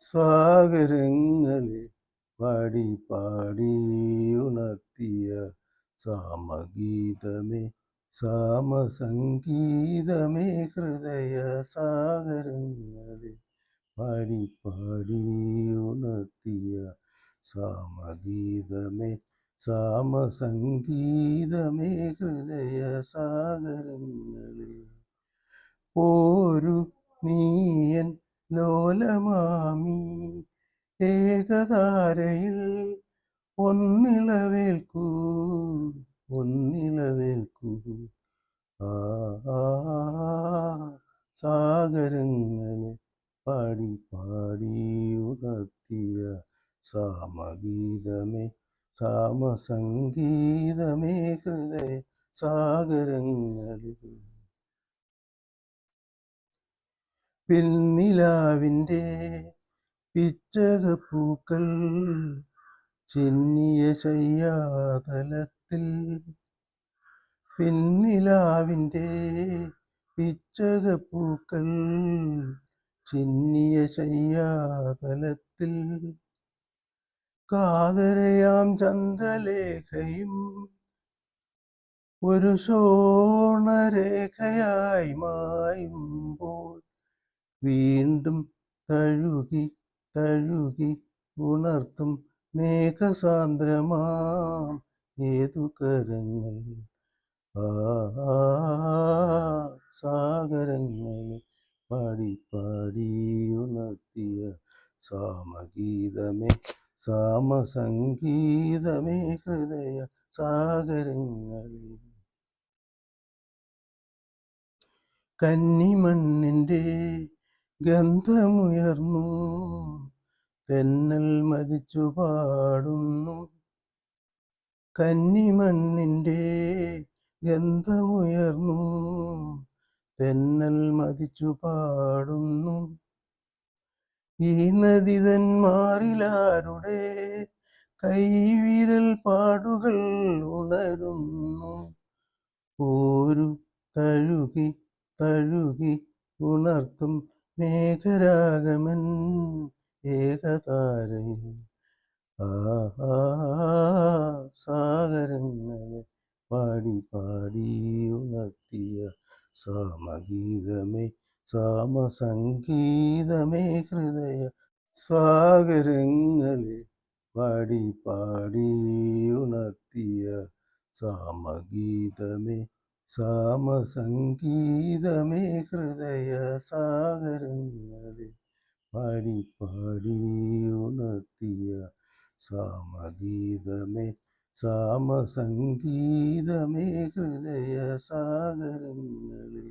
സാഗരങ്ങളെ പാടി പാടി ഉണർത്തിയ സാമഗീതമേ സാമസംഗീതമേ ഹൃദയ സാഗരങ്ങളെ പാടി പാടി ഉണർത്തിയ സാമഗീതമേ സാമസംഗീതമേ ഹൃദയ സാഗരങ്ങളെ ഒരു നീയൻ ലോലമാമി ഏകതാരയിൽ ഒന്നിളവേൽക്കൂ ഒന്നിളവേൽക്കൂ ആ സാഗരങ്ങളെ പാടി പാടി ഉണർത്തിയ സാമഗീതമേ സാമസംഗീതമേ ഹൃദയ സാഗരങ്ങളെ പിന്നിലാവിൻ്റെ പിച്ചകപ്പൂക്കൾ ചിന്നിയ ശയ്യാതലത്തിൽ പിന്നിലാവിൻ്റെ പിച്ചകപ്പൂക്കൾ ചിന്നിയ ശയ്യാതലത്തിൽ കാതരയാം ചന്ദ്രലേഖയും ഒരു ശോണരേഖയായി മായുമ്പോൾ വീണ്ടും തഴുകി തഴുകി ഉണർത്തും മേഘസാന്ദ്രമാം ഏതു കരങ്ങൾ ആ സാഗരങ്ങളെ പാടി പാടി ഉണർത്തിയ സാമഗീതമേ സാമസംഗീതമേ ഹൃദയ സാഗരങ്ങളെ കന്നിമണ്ണിൻ്റെ ഗന്ധമുയർന്നു തെന്നൽ മതിച്ചു പാടുന്നു കന്നിമണ്ണിൻ്റെ ഗന്ധമുയർന്നു തെന്നൽ മതിച്ചു പാടുന്നു ഈ നദിതന്മാരിലാരുടെ കൈവിരൽ പാടുകൾ ഉണരുന്നു ഒരു തഴുകി തഴുകി ഉണർത്തും മേഘരാഗമൻ ഏകതാരയിൽ ആ സാഗരങ്ങളെ പാടി പാടി ഉണർത്തിയ സാമഗീതമേ സാമസംഗീതമേ ഹൃദയ സാഗരങ്ങളെ പാടി പാടി ഉണർത്തിയ സാമഗീതമേ സാമസംഗീതമേ ഹൃദയ സാഗരങ്ങളെ പാടി പാടി ഉണർത്തിയ സാമഗീതമേ സാമസംഗീതമേ ഹൃദയ സാഗരങ്ങളെ